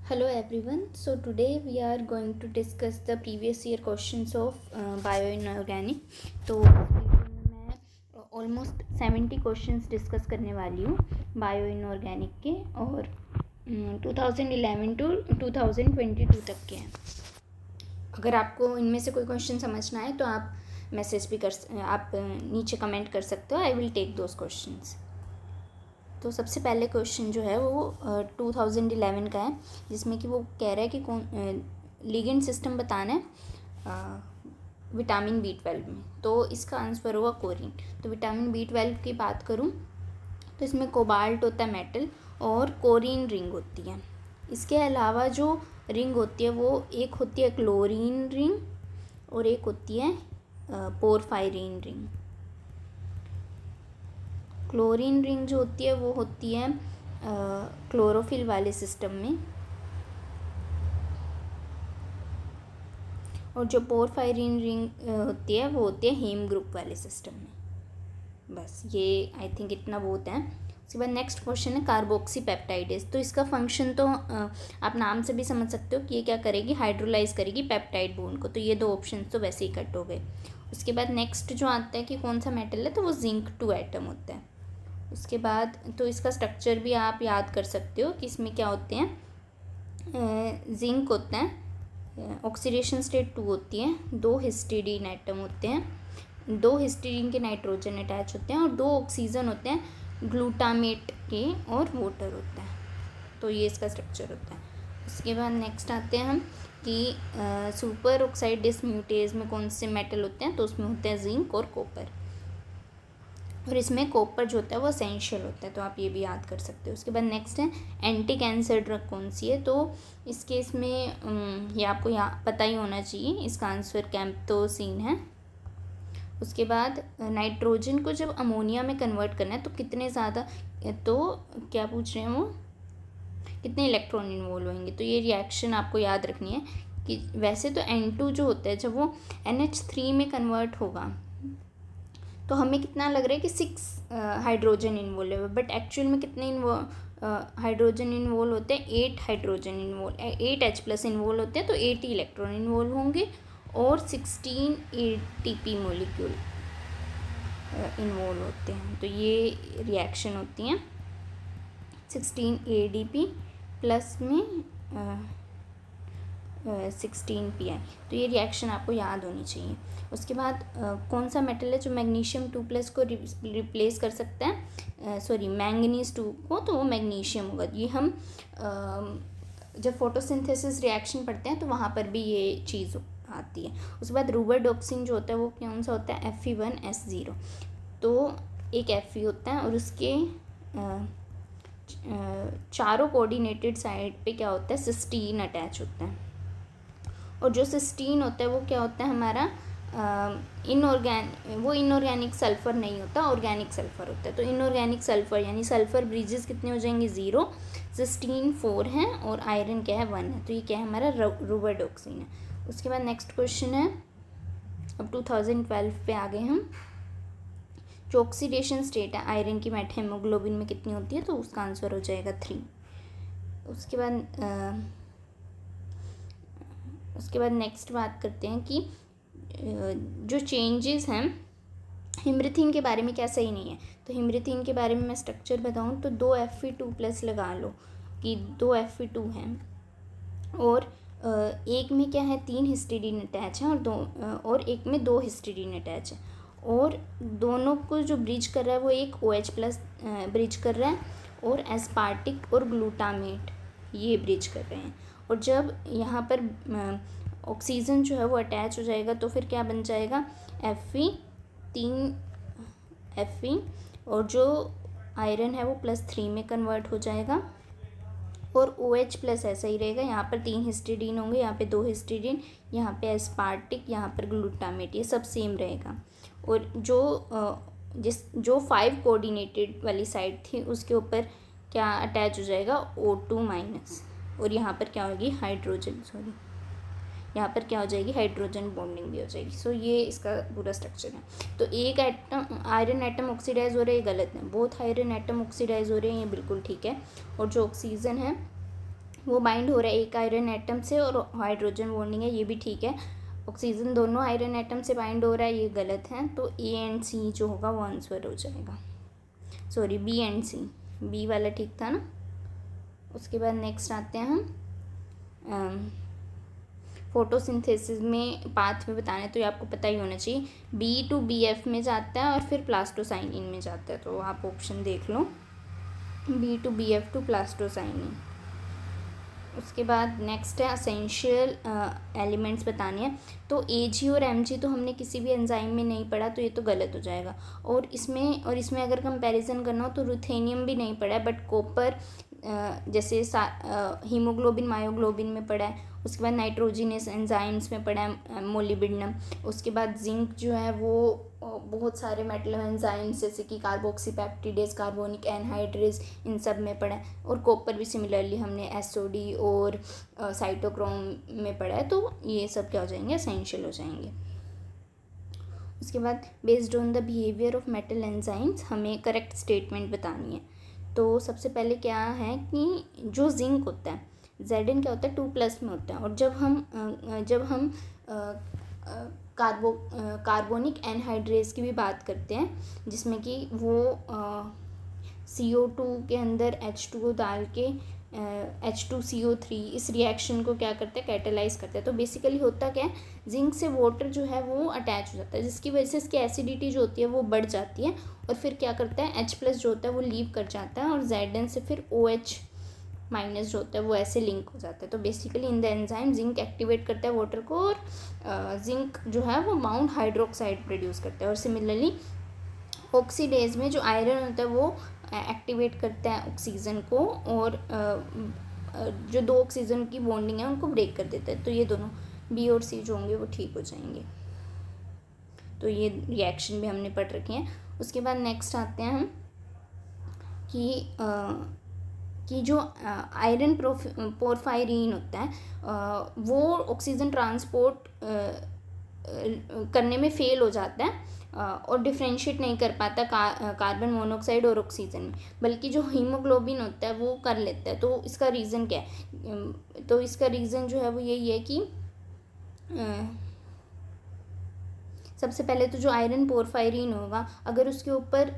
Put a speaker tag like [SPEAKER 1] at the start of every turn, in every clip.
[SPEAKER 1] Hello everyone. So today we are going to discuss the previous year questions of bioinorganic. तो इस video में मैं almost 70 questions discuss करने वाली हूँ बायोइनऑर्गेनिक के और 2011 टू 2022 तक के हैं. अगर आपको इनमें से कोई क्वेश्चन समझना है तो आप मैसेज भी आप नीचे कमेंट कर सकते हो. I will take those questions. तो सबसे पहले क्वेश्चन जो है वो 2011 का है, जिसमें कि वो कह रहा है कि कौन लिगेंड सिस्टम बताना है विटामिन B12 में. तो इसका आंसर होगा कोरिन. तो विटामिन B12 की बात करूं तो इसमें कोबाल्ट होता है मेटल और कोरिन रिंग होती है. इसके अलावा जो रिंग होती है वो एक होती है क्लोरीन रिंग और एक होती है पोरफायरिन रिंग. क्लोरीन रिंग जो होती है वो होती है क्लोरोफिल वाले सिस्टम में, और जो पोरफायरिन रिंग होती है वो होती है हेम ग्रुप वाले सिस्टम में. बस ये आई थिंक इतना बहुत है. उसके बाद नेक्स्ट क्वेश्चन है कार्बोक्सी पेप्टाइडेज. तो इसका फंक्शन तो आप नाम से भी समझ सकते हो कि ये क्या करेगी, हाइड्रोलाइज करेगी पेप्टाइड बॉन्ड को. तो ये दो ऑप्शन तो वैसे ही कट हो गए. उसके बाद नेक्स्ट जो आता है कि कौन सा मेटल है, तो वो जिंक 2 एटम होता है. उसके बाद तो इसका स्ट्रक्चर भी आप याद कर सकते हो कि इसमें क्या होते हैं. जिंक होता है, ऑक्सीडेशन स्टेट 2 होती है, 2 हिस्टीडीन एटम होते हैं, 2 हिस्टीडीन के नाइट्रोजन अटैच होते हैं और 2 ऑक्सीजन होते हैं ग्लूटामेट के और वाटर होता है. तो ये इसका स्ट्रक्चर होता है. उसके बाद नेक्स्ट आते हैं हम कि सुपर ऑक्साइड डिसम्यूटेज में कौन से मेटल होते हैं. तो उसमें होते हैं जिंक और कॉपर, और इसमें कॉपर जो होता है वो एसेंशियल होता है. तो आप ये भी याद कर सकते हो. उसके बाद नेक्स्ट है एंटी कैंसर ड्रग कौन सी है. तो इस केस में ये आपको यहाँ पता ही होना चाहिए. इसका आंसर कैम्प्टोसिन है. उसके बाद नाइट्रोजन को जब अमोनिया में कन्वर्ट करना है तो कितने ज़्यादा, तो क्या पूछ रहे हैं वो, कितने इलेक्ट्रॉन इन्वॉल्व होंगे. तो ये रिएक्शन आपको याद रखनी है कि वैसे तो N2 जो होता है जब वो NH3 में कन्वर्ट होगा तो हमें कितना लग रहा है कि 6 हाइड्रोजन इन्वॉल्व है, बट एक्चुअल में कितने हाइड्रोजन इन्वॉल्व होते हैं, 8 हाइड्रोजन इन्वॉल्व, 8 H+ इन्वॉल्व होते हैं. तो 80 इलेक्ट्रॉन इन्वॉल्व होंगे और 16 ATP मोलिक्यूल इन्वॉल्व होते हैं. तो ये रिएक्शन होती हैं 16 ADP प्लस में 16 PI. तो ये रिएक्शन आपको याद होनी चाहिए. उसके बाद कौन सा मेटल है जो मैग्नीशियम 2+ को रिप्लेस कर सकता है, सॉरी मैंगनीज 2 को, तो वो मैग्नीशियम होगा. ये हम जब फोटोसिंथेसिस रिएक्शन पढ़ते हैं तो वहाँ पर भी ये चीज़ आती है. उसके बाद रुबरडॉक्सिन जो होता है वो कौन सा होता है, Fe1S0. तो एक Fe होता है और उसके चारों कोऑर्डिनेटेड साइड पे क्या होता है, सिस्टीन अटैच होता है. और जो सिस्टीन होता है वो क्या होता है हमारा इनऑर्गेनिक सल्फ़र नहीं होता, ऑर्गेनिक सल्फ़र होता है. तो इनऑर्गेनिक सल्फ़र यानी सल्फ़र ब्रिजेस कितने हो जाएंगे, 0. सिस्टीन 4 है और आयरन क्या है, 1 है. तो ये क्या है हमारा रुबरडॉक्सिन है. उसके बाद नेक्स्ट क्वेश्चन है, अब 2012 पे आ गए हम. जो ऑक्सीडेशन स्टेट है आयरन की मेट हेमोग्लोबिन में कितनी होती है, तो उसका आंसर हो जाएगा 3. उसके बाद नेक्स्ट बात करते हैं कि जो चेंजेस हैं हिमरिथीन के बारे में क्या सही नहीं है. तो हिमरिथीन के बारे में मैं स्ट्रक्चर बताऊं तो 2 Fe2+ लगा लो कि 2 Fe2 हैं और एक में क्या है 3 हिस्टीडीन अटैच है और एक में 2 हिस्टीडीन अटैच है. और दोनों को जो ब्रिज कर रहा है वो एक OH+ ब्रिज कर रहा है और एस्पार्टिक और ग्लूटामेट ये ब्रिज कर रहे हैं. और जब यहाँ पर ऑक्सीजन जो है वो अटैच हो जाएगा तो फिर क्या बन जाएगा, Fe और जो आयरन है वो +3 में कन्वर्ट हो जाएगा और OH+ ऐसा ही रहेगा. यहाँ पर 3 हिस्टीडीन होंगे, यहाँ पे 2 हिस्टीडीन, यहाँ पे एस्पार्टिक, यहाँ पर ग्लूटामेट, ये सब सेम रहेगा. और जो 5 कोऑर्डिनेटेड वाली साइड थी उसके ऊपर क्या अटैच हो जाएगा, O2-, और यहाँ पर क्या होगी यहाँ पर क्या हो जाएगी, हाइड्रोजन बॉन्डिंग भी हो जाएगी. सो ये इसका पूरा स्ट्रक्चर है. तो एक आयरन एटम ऑक्सीडाइज हो रहा है, ये गलत है. बोथ आयरन एटम ऑक्सीडाइज हो रहे हैं, ये बिल्कुल ठीक है. और जो ऑक्सीजन है वो बाइंड हो रहा है एक आयरन एटम से और हाइड्रोजन बॉन्डिंग है, ये भी ठीक है। ऑक्सीजन दोनों आयरन एटम से बाइंड हो रहा है, ये गलत है। तो ए एंड सी जो होगा वो आंसर हो जाएगा, sorry B and C, B वाला ठीक था ना। उसके बाद नेक्स्ट आते हैं हम फोटोसिंथेसिस में पाथ में बताना है, तो ये आपको पता ही होना चाहिए, बी टू बी एफ में जाता है और फिर प्लास्टोसाइनिन में जाता है। तो आप ऑप्शन देख लो, B to B F to plastocyanin. उसके बाद नेक्स्ट है असेंशियल एलिमेंट्स बताने हैं। तो एजी और एमजी तो हमने किसी भी एंजाइम में नहीं पढ़ा, तो ये तो गलत हो जाएगा। और इसमें अगर कंपैरिजन करना हो तो रुथेनियम भी नहीं पढ़ा है, बट कॉपर जैसे हीमोग्लोबिन मायोग्लोबिन में पढ़ा है। उसके बाद नाइट्रोजिनस एंजाइम्स में पढ़ा है मोलिबिडनम। उसके बाद जिंक जो है वो बहुत सारे मेटल एंजाइम्स जैसे कि कार्बोक्सीपेप्टिडेज, कार्बोनिक एनहाइड्रेज, इन सब में पढ़ा है। और कॉपर भी सिमिलरली हमने एसओडी और साइटोक्रोम में पढ़ा है। तो ये सब क्या हो जाएंगे, एसेंशियल हो जाएंगे। उसके बाद based on the behaviour of metal enzymes हमें करेक्ट स्टेटमेंट बतानी है। तो सबसे पहले क्या है कि जो जिंक होता है Zn क्या होता है 2+ में होता है। और जब हम कार्बोनिक एनहाइड्रेज की भी बात करते हैं, जिसमें कि वो CO2 के अंदर H2O डाल के H2CO3 इस रिएक्शन को क्या करते हैं, कैटेलाइज करते हैं। तो बेसिकली होता क्या है, जिंक से वाटर जो है वो अटैच हो जाता है, जिसकी वजह से इसकी एसिडिटी जो होती है वो बढ़ जाती है। और फिर क्या करता है, H+ जो होता है वो लीव कर जाता है, और Zn से फिर OH- जो होता है वो ऐसे लिंक हो जाता है। तो basically in the enzyme zinc activate करता है वाटर को, और जिंक जो है वो बाउंड हाइड्रोक्साइड प्रोड्यूस करता है। और सिमिलरली ऑक्सीडेज में जो आयरन होता है वो एक्टिवेट करता है ऑक्सीजन को, और जो दो ऑक्सीजन की बॉन्डिंग है उनको ब्रेक कर देता है। तो ये दोनों बी और सी जो होंगे वो ठीक हो जाएंगे। तो ये रिएक्शन भी हमने पढ़ रखे हैं। उसके बाद नेक्स्ट आते हैं हम कि जो आयरन पोरफायरिन होता है वो ऑक्सीजन ट्रांसपोर्ट करने में फेल हो जाता है और डिफ्रेंशिएट नहीं कर पाता कार्बन मोनोऑक्साइड और ऑक्सीजन में, बल्कि जो हीमोग्लोबिन होता है वो कर लेता है। तो इसका रीज़न क्या है, तो इसका रीज़न जो है वो यही है कि सबसे पहले तो जो आयरन पोरफायरिन होगा, अगर उसके ऊपर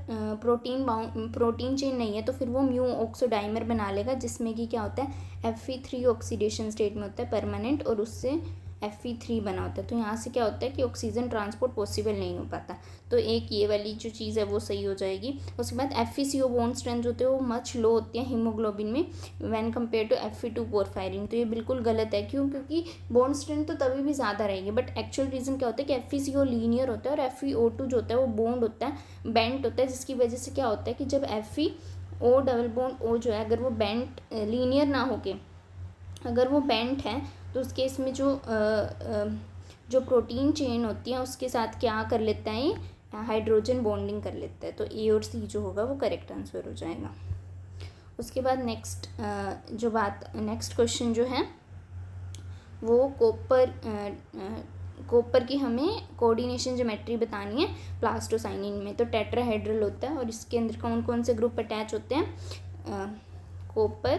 [SPEAKER 1] प्रोटीन चेन नहीं है तो फिर वो म्यू ऑक्सोडाइमर बना लेगा, जिसमें कि क्या होता है Fe3 ऑक्सीडेशन स्टेट में होता है परमानेंट, और उससे Fe3 बना होता है। तो यहाँ से क्या होता है कि ऑक्सीजन ट्रांसपोर्ट पॉसिबल नहीं हो पाता। तो एक ये वाली जो चीज़ है वो सही हो जाएगी। उसके बाद FeCO बॉन्ड स्ट्रेंथ होते हैं वो मच लो होती है हीमोग्लोबिन में when compare to Fe2 porphyrin. तो ये बिल्कुल गलत है। क्यों? क्योंकि बॉन्ड स्ट्रेंथ तो तभी भी ज़्यादा रहेगी, बट एक्चुअल रीज़न क्या होता है कि FeCO लीनियर होता है और FeO2 जो होता है वो बॉन्ड होता है, बेंट होता है, जिसकी वजह से क्या होता है कि जब FeO डबल बॉन्ड O जो है अगर वो बेंट लीनियर ना होके अगर वो बेंट है तो उस केस में जो प्रोटीन चेन होती है उसके साथ क्या कर लेता है, हाइड्रोजन बॉन्डिंग कर लेता है। तो ए और सी जो होगा वो करेक्ट आंसर हो जाएगा। उसके बाद नेक्स्ट क्वेश्चन जो है वो कॉपर की हमें कोऑर्डिनेशन ज्योमेट्री बतानी है प्लास्टोसाइनिन में। तो टेट्राहेड्रल होता है और इसके अंदर कौन कौन से ग्रुप अटैच होते हैं, कॉपर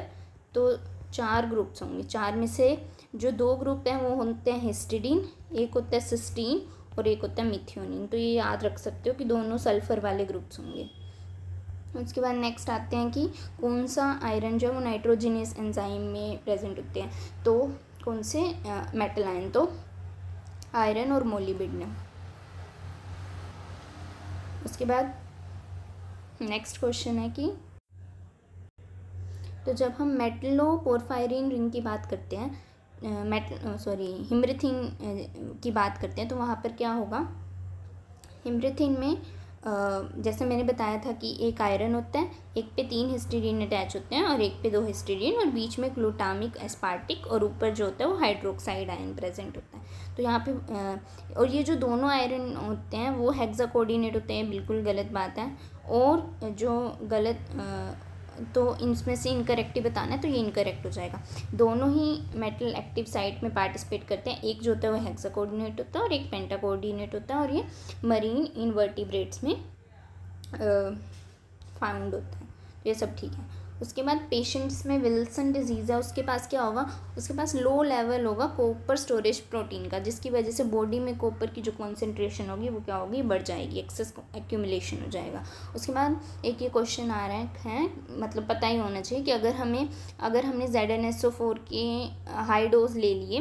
[SPEAKER 1] तो 4 ग्रुप्स होंगे। 4 में से जो 2 ग्रुप हैं वो होते हैं हिस्टिडीन, एक होता है सिस्टीन और एक होता है मिथियोनिन। तो ये याद रख सकते हो कि दोनों सल्फर वाले ग्रुप्स होंगे। उसके बाद नेक्स्ट आते हैं कि कौन सा आयरन जो है वो नाइट्रोजिनस एंजाइम में प्रेजेंट होते हैं। तो कौन से मेटल आयन, तो आयरन और मोलिबिडेनम। उसके बाद नेक्स्ट क्वेश्चन है कि तो जब हम मेटलो पोरफायरिन रिंग की बात करते हैं, हिमरिथिन की बात करते हैं, तो वहाँ पर क्या होगा, हिमरिथिन में जैसे मैंने बताया था कि एक आयरन होता है, एक पे 3 हिस्टिडीन अटैच होते हैं और एक पे 2 हिस्टिडीन, और बीच में ग्लूटामिक एस्पार्टिक, और ऊपर जो होता है वो हाइड्रोक्साइड आयन प्रेजेंट होता है। तो यहाँ पे और ये जो दोनों आयरन होते हैं वो हेक्सा कोऑर्डिनेट होते हैं, बिल्कुल गलत बात है। और जो गलत तो इनमें से इनकरेक्ट ही बताना है, तो ये इनकरेक्ट हो जाएगा। दोनों ही मेटल एक्टिव साइट में पार्टिसिपेट करते हैं, एक जो होता है वो हेक्सा कोऑर्डिनेट होता है और एक पेंटा कोऑर्डिनेट होता है, और ये मरीन इनवर्टिब्रेट्स में फाउंड होता है। तो ये सब ठीक है। उसके बाद पेशेंट्स में विल्सन डिजीज़ है, उसके पास क्या होगा, उसके पास लो लेवल होगा कॉपर स्टोरेज प्रोटीन का, जिसकी वजह से बॉडी में कॉपर की जो कॉन्सेंट्रेशन होगी वो क्या होगी, बढ़ जाएगी, एक्सेस एक्यूमुलेशन हो जाएगा। उसके बाद एक ये क्वेश्चन आ रहा है मतलब पता ही होना चाहिए कि अगर हमने ZnSO4 के हाई डोज ले लिए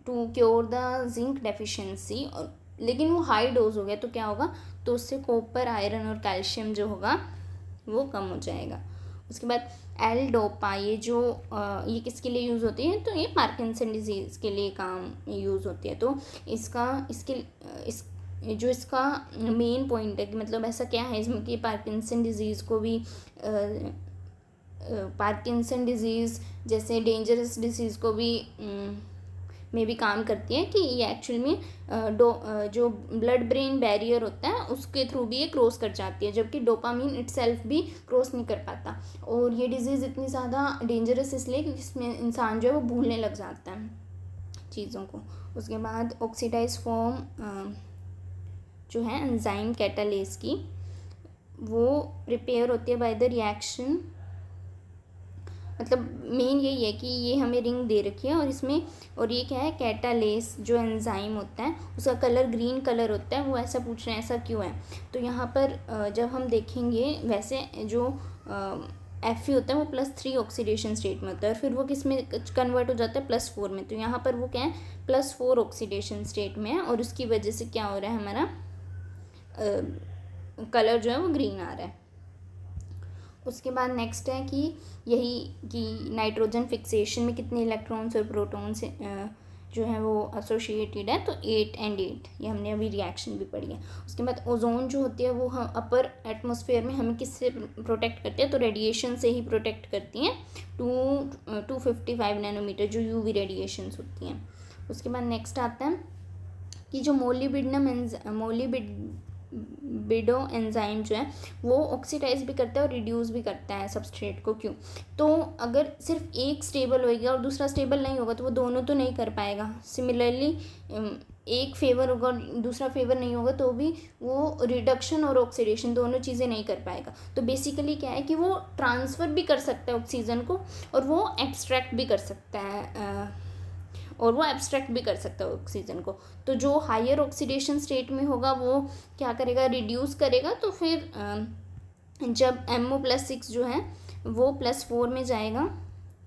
[SPEAKER 1] to cure the zinc deficiency, और लेकिन वो हाई डोज हो गया तो क्या होगा, तो उससे कॉपर, आयरन और कैल्शियम जो होगा वो कम हो जाएगा। उसके बाद एल डोपा, ये ये किसके लिए यूज़ होती है, तो ये पार्किंसन डिजीज़ के लिए काम यूज़ होती है। तो इसका मेन पॉइंट है कि मतलब ऐसा क्या है इसमें कि पार्किंसन डिजीज़ को भी पार्किंसन डिजीज़ जैसे डेंजरस डिजीज़ को भी में भी काम करती है कि ये एक्चुअल में जो ब्लड ब्रेन बैरियर होता है उसके थ्रू भी ये क्रॉस कर जाती है, जबकि डोपामीन इटसेल्फ भी क्रॉस नहीं कर पाता। और ये डिजीज़ इतनी ज़्यादा डेंजरस इसलिए क्योंकि इसमें इंसान जो है वो भूलने लग जाता है चीज़ों को। उसके बाद ऑक्सीडाइज फॉर्म जो है एंजाइम कैटालेस की, वो रिपेयर होती है बाय द रिएक्शन, मतलब मेन यही है कि ये हमें रिंग दे रखी है और ये क्या है, कैटालेस जो एंजाइम होता है उसका कलर ग्रीन कलर होता है। वो ऐसा पूछ रहे हैं ऐसा क्यों है, तो यहाँ पर जब हम देखेंगे वैसे जो Fe होता है वो +3 ऑक्सीडेशन स्टेट में होता है और फिर वो किस में कन्वर्ट हो जाता है +4 में, तो यहाँ पर वो क्या है +4 ऑक्सीडेशन स्टेट में है और उसकी वजह से क्या हो रहा है, हमारा कलर जो है वो ग्रीन आ रहा है। उसके बाद नेक्स्ट है कि यही कि नाइट्रोजन फिक्सेशन में कितने इलेक्ट्रॉन्स और प्रोटॉन्स जो है वो एसोसिएटेड है, तो 8 and 8, ये हमने अभी रिएक्शन भी पढ़ी है। उसके बाद ओजोन जो होती है वो हम अपर एटमॉस्फेयर में हमें किससे प्रोटेक्ट करती है, तो रेडिएशन से ही प्रोटेक्ट करती हैं, 255 नैनोमीटर जो यूवी रेडिएशंस होती हैं। उसके बाद नेक्स्ट आता है कि जो मोलिबिडो एंजाइम जो है वो ऑक्सीडाइज भी करता है और रिड्यूस भी करता है सबस्ट्रेट को, क्यों, तो अगर सिर्फ एक स्टेबल होएगा और दूसरा स्टेबल नहीं होगा तो वो दोनों तो नहीं कर पाएगा। सिमिलरली एक फेवर होगा और दूसरा फेवर नहीं होगा तो भी वो रिडक्शन और ऑक्सीडेशन दोनों चीज़ें नहीं कर पाएगा। तो बेसिकली क्या है कि वो ट्रांसफ़र भी कर सकता है ऑक्सीजन को और वो एक्सट्रैक्ट भी कर सकता है ऑक्सीजन को। तो जो हायर ऑक्सीडेशन स्टेट में होगा वो क्या करेगा, रिड्यूस करेगा, तो फिर जब MO+6 जो है वो +4 में जाएगा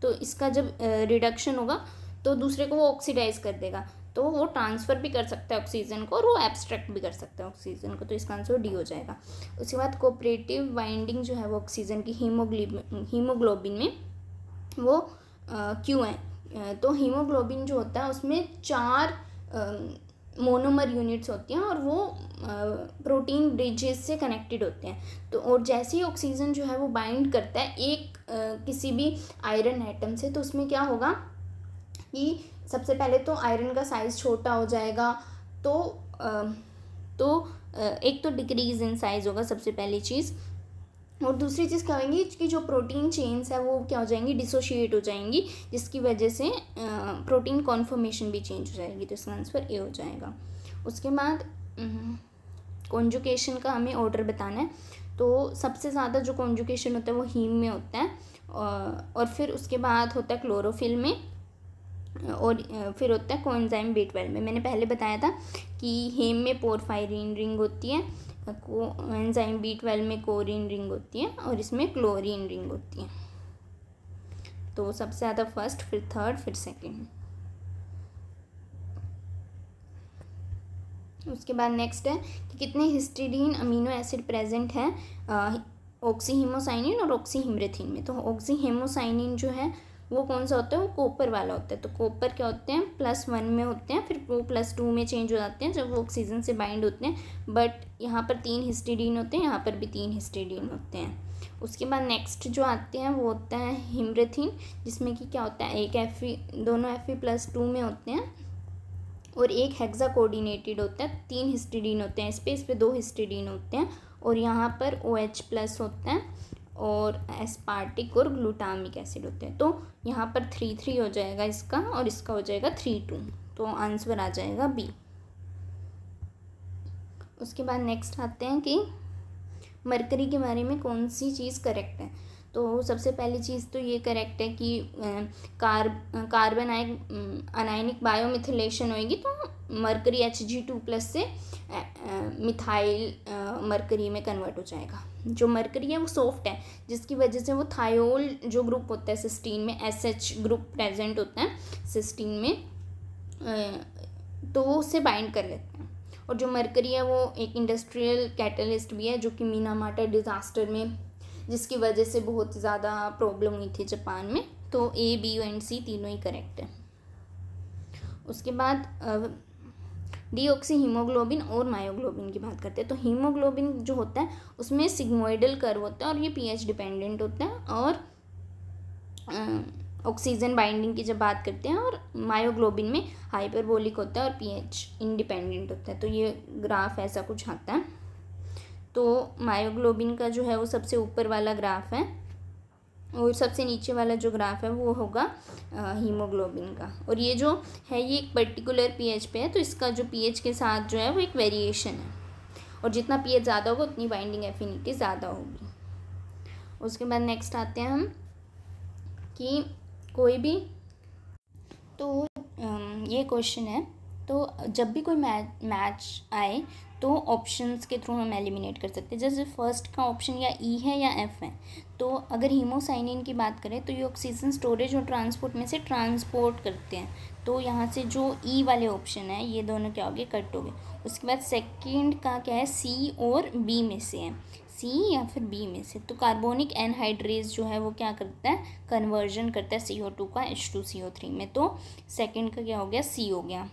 [SPEAKER 1] तो इसका जब रिडक्शन होगा तो दूसरे को वो ऑक्सीडाइज कर देगा, तो वो ट्रांसफ़र भी कर सकता है ऑक्सीजन को और वो एब्स्ट्रैक्ट भी कर सकता है ऑक्सीजन को, तो इसका आंसर डी हो जाएगा। उसके बाद कोऑपरेटिव बाइंडिंग जो है वो ऑक्सीजन की हीमोग्लोबिन में वो क्यों है, तो हीमोग्लोबिन जो होता है उसमें 4 मोनोमर यूनिट्स होती हैं और वो प्रोटीन ब्रिजेस से कनेक्टेड होते हैं। तो और जैसे ही ऑक्सीजन जो है वो बाइंड करता है एक किसी भी आयरन एटम से, तो उसमें क्या होगा कि सबसे पहले तो आयरन का साइज़ छोटा हो जाएगा, तो एक तो डिक्रीज इन साइज़ होगा सबसे पहली चीज़, और दूसरी चीज़ क्या होगी कि जो प्रोटीन चेन्स है वो क्या हो जाएंगी, डिसोशिएट हो जाएंगी, जिसकी वजह से प्रोटीन कॉन्फर्मेशन भी चेंज हो जाएगी, तो इसका आंसर ए हो जाएगा। उसके बाद कॉन्जुगेशन का हमें ऑर्डर बताना है, तो सबसे ज़्यादा जो कॉन्जुगेशन होता है वो हीम में होता है और फिर उसके बाद होता है क्लोरोफिल में और फिर होता है कोएंजाइम B12 में। मैंने पहले बताया था कि हीम में पोरफायरिन रिंग होती है, एंजाइम B12 में कोरिन रिंग होती है और इसमें क्लोरीन रिंग होती है। तो सबसे ज़्यादा फर्स्ट, फिर थर्ड, फिर सेकंड। उसके बाद नेक्स्ट है कि कितने हिस्टिडीन अमीनो एसिड प्रेजेंट है ऑक्सीहीमोसाइनिन और ऑक्सीहिमरेथिन में। तो ऑक्सीहीमोसाइनिन जो है वो कौन सा होता है, वो कॉपर वाला होता है। तो कॉपर क्या होते हैं, +1 में होते हैं, फिर वो +2 में चेंज हो जाते हैं जब वो ऑक्सीजन से बाइंड होते हैं, बट यहाँ पर 3 हिस्टिडीन होते हैं, यहाँ पर भी 3 हिस्टिडीन होते हैं। उसके बाद नेक्स्ट जो आते हैं वो होता है हिमरेथिन, जिसमें कि क्या होता है एक Fe, दोनों Fe+2 में होते हैं और एक हेक्सा कोऑर्डिनेटेड होता है, 3 हिस्टिडीन होते हैं, इस पे 2 हिस्टिडीन होते हैं और यहाँ पर OH+ होता है और एस्पार्टिक और ग्लूटामिक एसिड होते हैं। तो यहाँ पर 3 हो जाएगा इसका और इसका हो जाएगा 3 तो आंसर आ जाएगा बी। उसके बाद नेक्स्ट आते हैं कि मरकरी के बारे में कौन सी चीज़ करेक्ट है। तो सबसे पहली चीज़ तो ये करेक्ट है कि कार्बन अनायनिक बायोमिथिलेशन होएगी तो मरकरी Hg2+ से मिथाइल मरकरी में कन्वर्ट हो जाएगा। जो मरकरी है वो सॉफ्ट है, जिसकी वजह से वो थायोल जो ग्रुप होता है सिस्टीन में, SH ग्रुप प्रेजेंट होता है सिस्टीन में, तो वो उससे बाइंड कर लेते हैं। और जो मरकरी है वो एक इंडस्ट्रियल कैटलिस्ट भी है, जो कि मीनामाटा डिज़ास्टर में, जिसकी वजह से बहुत ज़्यादा प्रॉब्लम हुई थी जापान में। तो A, B एंड C तीनों ही करेक्ट है। उसके बाद डीऑक्सी हीमोग्लोबिन और मायोग्लोबिन की बात करते हैं। तो हीमोग्लोबिन जो होता है उसमें सिग्मोइडल कर्व होता है और ये pH डिपेंडेंट होता है, और ऑक्सीजन बाइंडिंग की जब बात करते हैं, और मायोग्लोबिन में हाइपरबोलिक होता है और pH इंडिपेंडेंट होता है। तो ये ग्राफ ऐसा कुछ आता है। तो मायोग्लोबिन का जो है वो सबसे ऊपर वाला ग्राफ है, और सबसे नीचे वाला जो ग्राफ है वो होगा हीमोग्लोबिन का। और ये जो है ये एक पर्टिकुलर pH पे है, तो इसका जो pH के साथ जो है वो एक वेरिएशन है, और जितना pH ज़्यादा होगा उतनी बाइंडिंग एफिनिटी ज़्यादा होगी। उसके बाद नेक्स्ट आते हैं हम कि कोई भी, तो ये क्वेश्चन है, तो जब भी कोई मैच आए तो ऑप्शंस के थ्रू हम एलिमिनेट कर सकते हैं। जैसे फर्स्ट का ऑप्शन या ई है या एफ है। तो अगर हीमोसाइनिन की बात करें तो ये ऑक्सीजन स्टोरेज और ट्रांसपोर्ट में से ट्रांसपोर्ट करते हैं, तो यहाँ से जो ई वाले ऑप्शन है ये दोनों क्या हो गए, कट हो गए। उसके बाद सेकंड का क्या है, सी और बी में से है, सी या फिर बी में से। तो कार्बोनिक एनहाइड्रेज जो है वो क्या करता है, कन्वर्जन करता है CO2 का H2CO3 में। तो सेकंड का क्या हो गया, सी हो गया।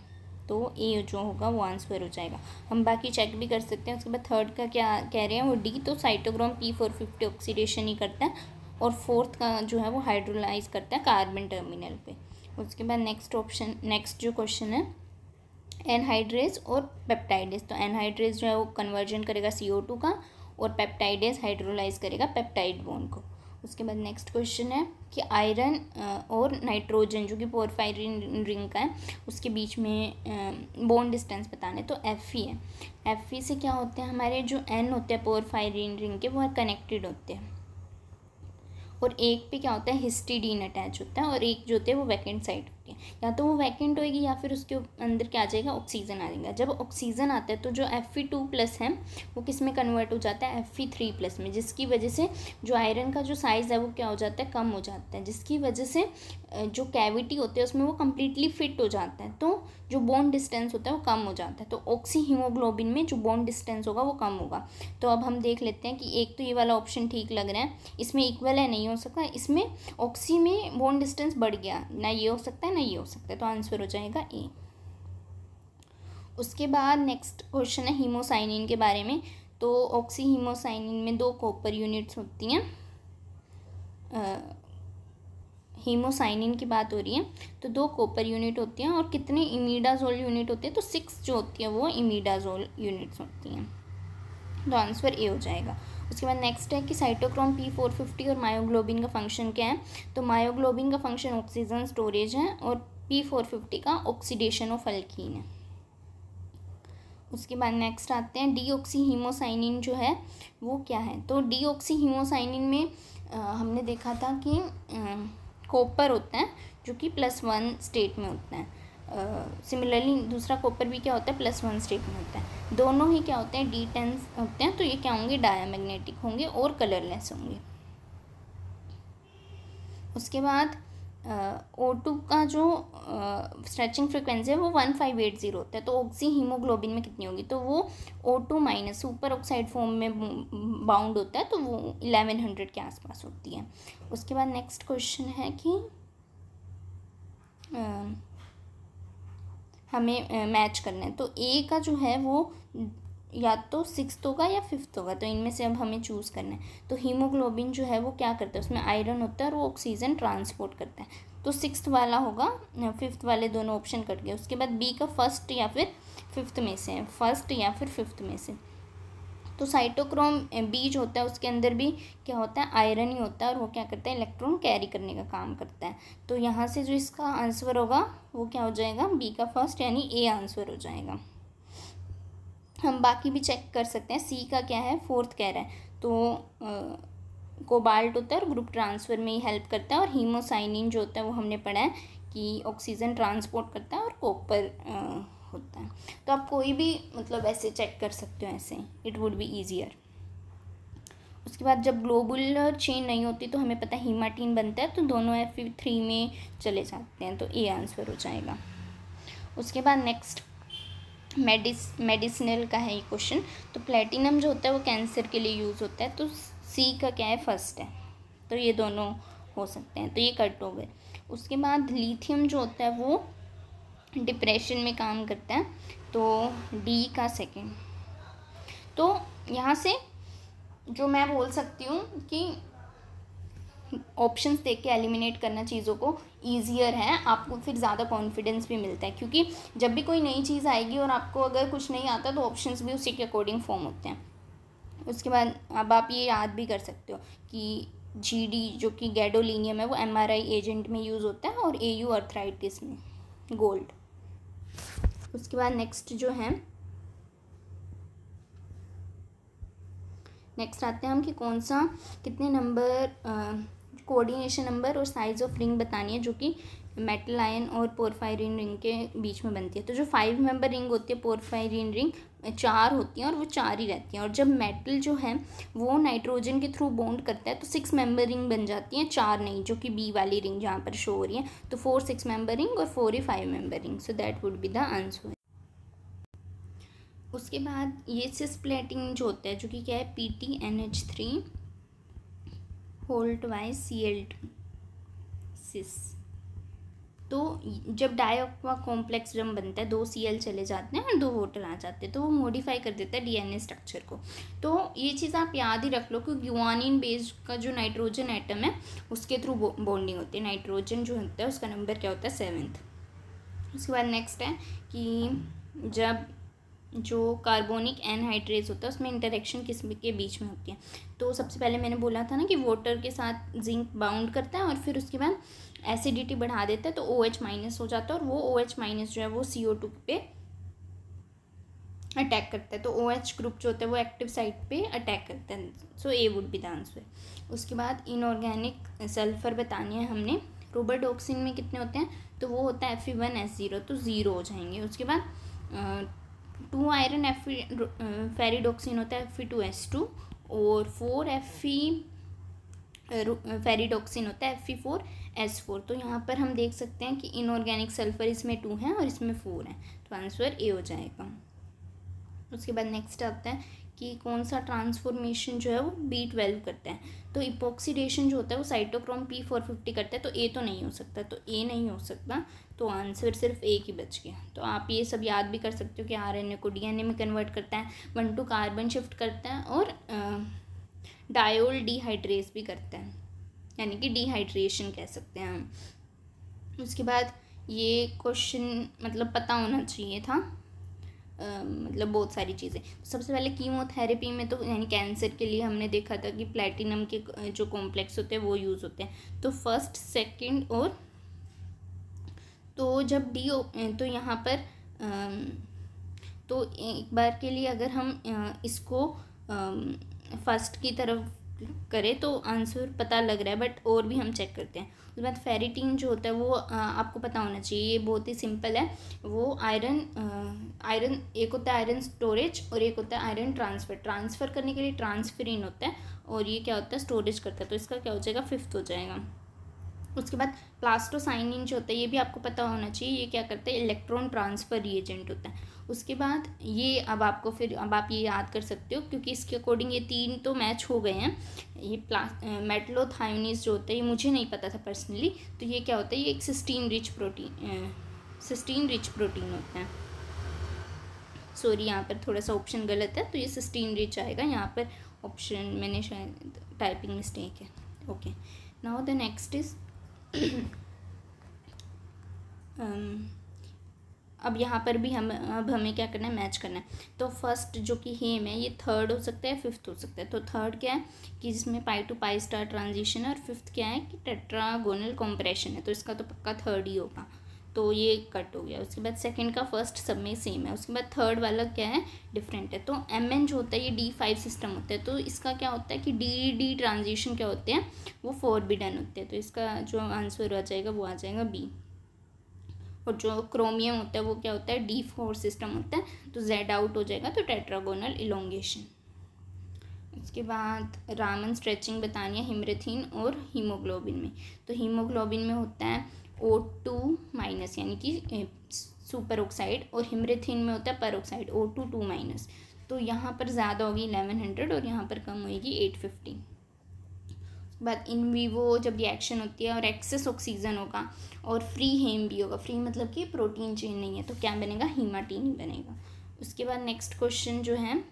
[SPEAKER 1] तो ए जो होगा वो आंसर हो जाएगा। हम बाकी चेक भी कर सकते हैं। उसके बाद थर्ड का क्या कह रहे हैं, वो डी, तो साइटोक्रोम P450 ऑक्सीडेशन ही करता है, और फोर्थ का जो है वो हाइड्रोलाइज करता है कार्बन टर्मिनल पे। उसके बाद नेक्स्ट जो क्वेश्चन है एनहाइड्रेज और पेप्टाइडेज। तो एनहाइड्रेज जो है वो कन्वर्जन करेगा CO2 का, और पेप्टाइडेज हाइड्रोलाइज करेगा पेप्टाइड बॉन्ड को। उसके बाद नेक्स्ट क्वेश्चन है कि आयरन और नाइट्रोजन जो कि पोरफायरिन रिंग का है उसके बीच में बॉन्ड डिस्टेंस बताना है, तो Fe है। Fe से क्या होते हैं, हमारे जो N होते हैं पोरफायरिन रिंग के वो कनेक्टेड होते हैं, और एक पे क्या होता है, हिस्टिडीन अटैच होता है, और एक जो होते हैं वो वैकेंट साइट होती है। या तो वो वैकेंट होएगी या फिर उसके अंदर क्या आ जाएगा, ऑक्सीजन आ जाएगा। जब ऑक्सीजन आता है तो जो Fe2+ है वो किस में कन्वर्ट हो जाता है, Fe3+ में, जिसकी वजह से जो आयरन का जो साइज़ है वो क्या हो जाता है, कम हो जाता है, जिसकी वजह से जो कैविटी होती है उसमें वो कम्प्लीटली फिट हो जाता है, तो जो बॉन्ड डिस्टेंस होता है वो कम हो जाता है। तो ऑक्सी हीमोग्लोबिन में जो बॉन्ड डिस्टेंस होगा वो कम होगा। तो अब हम देख लेते हैं कि एक तो ये वाला ऑप्शन ठीक लग रहा है, इसमें इक्वल है, नहीं हो सकता, इसमें ऑक्सी में बॉन्ड डिस्टेंस बढ़ गया, ना ये हो सकता है ना ये हो सकता है, तो आंसर हो जाएगा ए। उसके बाद नेक्स्ट क्वेश्चन है हीमोसाइनिन के बारे में। तो ऑक्सी हीमोसाइनिन में 2 कॉपर यूनिट्स होती हैं। हीमोसाइनिन की बात हो रही है तो 2 कॉपर यूनिट होती हैं, और कितने इमीडाजोल यूनिट होते हैं, तो 6 जो होती है वो इमीडाजोल यूनिट्स होती हैं, तो आंसर ए हो जाएगा। उसके बाद नेक्स्ट है कि साइटोक्रोम P450 और मायोग्लोबिन का फंक्शन क्या है। तो मायोग्लोबिन का फंक्शन ऑक्सीजन स्टोरेज है, और P450 का ऑक्सीडेशन ऑफ अल्कीन है। उसके बाद नेक्स्ट आते हैं डीऑक्सी हीमोसाइनिन जो है वो क्या है। तो डीऑक्सी हीमोसाइनिन में हमने देखा था कि कॉपर होता है जो कि +1 स्टेट में होता है। सिमिलरली दूसरा कॉपर भी क्या होता है, +1 स्टेट में होता है। दोनों ही क्या होते हैं, D10 होते हैं, तो ये क्या होंगे, डायमैग्नेटिक होंगे और कलरलेस होंगे। उसके बाद O2 का जो स्ट्रेचिंग फ्रिक्वेंसी है वो 1580 होता है। तो ऑक्सी हीमोग्लोबिन में कितनी होगी, तो वो O2- सुपर ऑक्साइड फॉर्म में बाउंड होता है, तो वो 1100 के आसपास होती है। उसके बाद नेक्स्ट क्वेश्चन है कि हमें मैच करना है। तो ए का जो है वो या तो 6th होगा या 5th होगा, तो इनमें से अब हमें चूज़ करना है। तो हीमोग्लोबिन जो है वो क्या करता है, उसमें आयरन होता है और वो ऑक्सीजन ट्रांसपोर्ट करता है, तो 6th वाला होगा, 5th वाले दोनों ऑप्शन कट गए। उसके बाद बी का 1st या फिर 5th में से है, 1st या फिर 5th में से। तो साइटोक्रोम बी जो होता है उसके अंदर भी क्या होता है, आयरन ही होता है, और वो क्या करता है, इलेक्ट्रॉन कैरी करने का काम करता है। तो यहाँ से जो इसका आंसर होगा वो क्या हो जाएगा, बी का 1st यानी ए आंसर हो जाएगा। हम बाकी भी चेक कर सकते हैं। सी का क्या है, 4th कह रहा है, तो कोबाल्ट होता है और ग्रुप ट्रांसफ़र में ही हेल्प करता है, और हीमोसाइनिन जो होता है वो हमने पढ़ा है कि ऑक्सीजन ट्रांसपोर्ट करता है, और कॉपर होता है। तो आप कोई भी मतलब ऐसे चेक कर सकते हो, ऐसे इट वुड बी ईजियर। उसके बाद जब ग्लोबुलर चेन नहीं होती तो हमें पता है हीमाटीन बनता है, तो दोनों Fe3 में चले जाते हैं, तो ए आंसर हो जाएगा। उसके बाद नेक्स्ट मेडिसिनल का है ये क्वेश्चन। तो प्लेटिनम जो होता है वो कैंसर के लिए यूज़ होता है, तो सी का क्या है, फर्स्ट है, तो ये दोनों हो सकते हैं, तो ये कट हो गए। उसके बाद लिथियम जो होता है वो डिप्रेशन में काम करता है, तो डी का सेकेंड। तो यहाँ से जो मैं बोल सकती हूँ कि ऑप्शंस देख के एलिमिनेट करना चीज़ों को ईजियर है, आपको फिर ज़्यादा कॉन्फिडेंस भी मिलता है, क्योंकि जब भी कोई नई चीज़ आएगी और आपको अगर कुछ नहीं आता तो ऑप्शंस भी उसी के अकॉर्डिंग फॉर्म होते हैं। उसके बाद अब आप ये याद भी कर सकते हो कि GD जो कि गैडोलिनियम है वो MRI एजेंट में यूज़ होता है, और AU अर्थराइटिस में गोल्ड। उसके बाद नेक्स्ट आते हैं हम कि कौन सा कितने नंबर कोऑर्डिनेशन नंबर और साइज़ ऑफ रिंग बतानी है जो कि मेटल आयन और पोरफायरिन रिंग के बीच में बनती है। तो जो 5 मेंबर रिंग होती है पोरफायरिन रिंग 4 होती हैं, और वो 4 ही रहती हैं, और जब मेटल जो है वो नाइट्रोजन के थ्रू बॉन्ड करता है तो 6 मेंबर रिंग बन जाती हैं, 4 नहीं, जो कि बी वाली रिंग जहाँ पर शो हो रही है। तो 4 6 मेंबर रिंग और 4 ही 5 member ring, so that would be the answer. उसके बाद ये सिस प्लेटिंग जो होता है जो कि क्या है PTNH3 होल्ड वाइज Cl2 सिस। तो जब डाइअक्वा कॉम्प्लेक्स ड्रम बनता है 2 Cl चले जाते हैं और 2 वाटर आ जाते हैं, तो वो मॉडिफाई कर देता है DNA स्ट्रक्चर को। तो ये चीज़ आप याद ही रख लो कि ग्वानिन बेस्ड का जो नाइट्रोजन एटम है उसके थ्रू बॉन्डिंग होती है। नाइट्रोजन जो होता है उसका नंबर क्या होता है 7th। उसके बाद नेक्स्ट है कि जब जो कार्बोनिक एनहाइड्रेज होता है उसमें इंटरेक्शन किस के बीच में होती है। तो सबसे पहले मैंने बोला था ना कि वाटर के साथ जिंक बाउंड करता है और फिर उसके बाद एसिडिटी बढ़ा देता है, तो OH- हो जाता है, और वो OH- जो है वो CO2 पे अटैक करता है। तो OH ग्रुप जो होता है वो एक्टिव साइट पे अटैक करता है, सो ए वुड बी द आंसर। उसके बाद इनऑर्गेनिक सल्फर बतानी है हमने। रोबोडॉक्सिन में कितने होते हैं, तो वो होता है Fe1S0, तो 0 हो जाएंगे। उसके बाद 2 आयरन फेरिडॉक्सिन होता है Fe2S2, और 4 फेरिडॉक्सिन होता है Fe4S4। तो यहाँ पर हम देख सकते हैं कि इनऑर्गेनिक सल्फर इसमें 2 हैं और इसमें 4 हैं, तो आंसर ए हो जाएगा। उसके बाद नेक्स्ट आता है कि कौन सा ट्रांसफॉर्मेशन जो है वो B12 करता है। तो इपॉक्सीडेशन जो होता है वो साइटोक्रोम P450 करता है, तो ए तो नहीं हो सकता, तो ए नहीं हो सकता, तो आंसर सिर्फ एक ही बच गया। तो आप ये सब याद भी कर सकते हो कि RNA को DNA में कन्वर्ट करता है, 1 कार्बन शिफ्ट करता है, और डायोल डिहाइड्रेस भी करता है, यानी कि डिहाइड्रेशन कह सकते हैं हम। उसके बाद ये क्वेश्चन मतलब पता होना चाहिए था, मतलब बहुत सारी चीज़ें। सबसे पहले कीमोथेरेपी में तो यानी कैंसर के लिए हमने देखा था कि प्लेटिनम के जो कॉम्प्लेक्स होते हैं वो यूज़ होते हैं। तो फर्स्ट सेकंड और तो जब तो यहाँ पर तो एक बार के लिए अगर हम इसको फर्स्ट की तरफ करें तो आंसर पता लग रहा है, बट और भी हम चेक करते हैं। उसके बाद फेरिटीन जो होता है वो आपको पता होना चाहिए, ये बहुत ही सिंपल है। वो आयरन एक होता है आयरन स्टोरेज और एक होता है आयरन ट्रांसफ़र करने के लिए ट्रांसफेरिन होता है, और ये क्या होता है स्टोरेज करता है, तो इसका क्या हो जाएगा 5th हो जाएगा। उसके बाद प्लास्टोसाइनिन जो होता है ये भी आपको पता होना चाहिए, ये क्या करता है इलेक्ट्रॉन ट्रांसफ़र रिएजेंट होता है। उसके बाद ये अब आप ये याद कर सकते हो क्योंकि इसके अकॉर्डिंग ये 3 तो मैच हो गए हैं। ये मेटलोथायोनीज जो होता है ये मुझे नहीं पता था पर्सनली, तो ये क्या होता है, ये एक सिस्टीन रिच प्रोटीन होता है। सॉरी यहाँ पर थोड़ा सा ऑप्शन गलत है, तो ये सिस्टीन रिच आएगा, यहाँ पर ऑप्शन मैंने शायद टाइपिंग मिस्टेक है। Okay, now the next is अब यहाँ पर भी हमें क्या करना है, मैच करना है। तो फर्स्ट जो कि हेम है ये 3rd हो सकता है 5th हो सकता है। तो 3rd क्या है कि जिसमें पाई टू पाई स्टार ट्रांजिशन है, और 5th क्या है कि टेट्रागोनल कॉम्प्रेशन है, तो इसका तो पक्का 3rd ही होगा। तो ये कट हो गया। उसके बाद सेकंड का फर्स्ट सब में सेम है। उसके बाद थर्ड वाला क्या है, डिफरेंट है। तो MN जो होता है ये D5 सिस्टम होता है, तो इसका क्या होता है कि D ट्रांजिशन क्या होते हैं, वो फॉरबिडन होते हैं। तो इसका जो आंसर आ जाएगा वो आ जाएगा B। और जो क्रोमियम होता है वो क्या होता है, D4 सिस्टम होता है, तो Z आउट हो जाएगा, तो टेट्रागोनल इलोंगेशन। उसके बाद रामन स्ट्रेचिंग बतानी है हिमरेथिन और हीमोग्लोबिन में। तो हीमोग्लोबिन में होता है O2 माइनस यानी कि सुपर ऑक्साइड, और हिमरेथिन में होता है पर ऑक्साइड O2 2 माइनस। तो यहाँ पर ज़्यादा होगी 1100 और यहाँ पर कम होगी 850। उसके बाद इन वीवो जब रिएक्शन होती है और एक्सेस ऑक्सीजन होगा और फ्री हेम भी होगा, फ्री मतलब कि प्रोटीन चेन नहीं है, तो क्या बनेगा, हीमाटीन ही बनेगा। उसके बाद नेक्स्ट क्वेश्चन जो है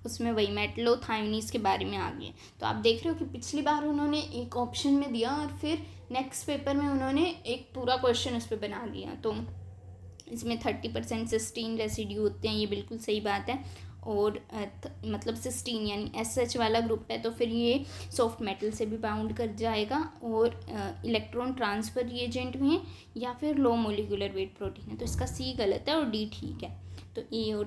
[SPEAKER 1] उसमें वही मेटलोथायोनीज के बारे में आ गए। तो आप देख रहे हो कि पिछली बार उन्होंने एक ऑप्शन में दिया और फिर नेक्स्ट पेपर में उन्होंने एक पूरा क्वेश्चन उस पर बना दिया। तो इसमें 30% सिस्टीन रेसिड्यू होते हैं, ये बिल्कुल सही बात है। और मतलब सिस्टीन यानी SH वाला ग्रुप है, तो फिर ये सॉफ्ट मेटल से भी बाउंड कर जाएगा और इलेक्ट्रॉन ट्रांसफर रिएजेंट में है, या फिर लो मोलिकुलर वेट प्रोटीन है। तो इसका C गलत है और D ठीक है। तो A और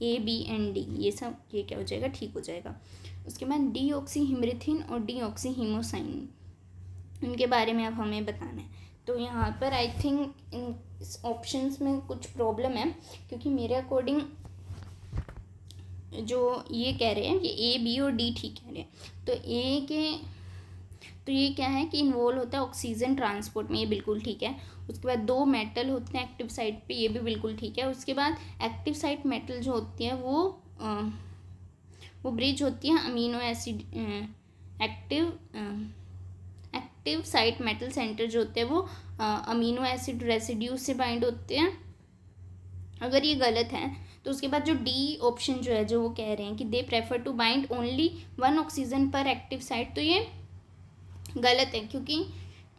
[SPEAKER 1] A B एंड D ये सब ये क्या हो जाएगा, ठीक हो जाएगा। उसके बाद डीऑक्सी हिमरेथिन और डीऑक्सी हीमोसाइन, उनके बारे में अब हमें बताना है। तो यहाँ पर आई थिंक इन ऑप्शंस में कुछ प्रॉब्लम है, क्योंकि मेरे अकॉर्डिंग जो ये कह रहे हैं कि A B और D ठीक कह रहे हैं। तो ये क्या है कि इन्वॉल्व होता है ऑक्सीजन ट्रांसपोर्ट में, ये बिल्कुल ठीक है। उसके बाद 2 मेटल होते हैं एक्टिव साइट पे, ये भी बिल्कुल ठीक है। उसके बाद एक्टिव साइट मेटल जो होती है वो ब्रिज होती है amino acid, active site metal centre जो होते हैं वो अमीनो एसिड रेसिड्यू से बाइंड होते हैं। अगर ये गलत है तो उसके बाद जो D ऑप्शन जो है, जो वो कह रहे हैं कि they prefer to bind only 1 oxygen per active site, तो ये गलत है। क्योंकि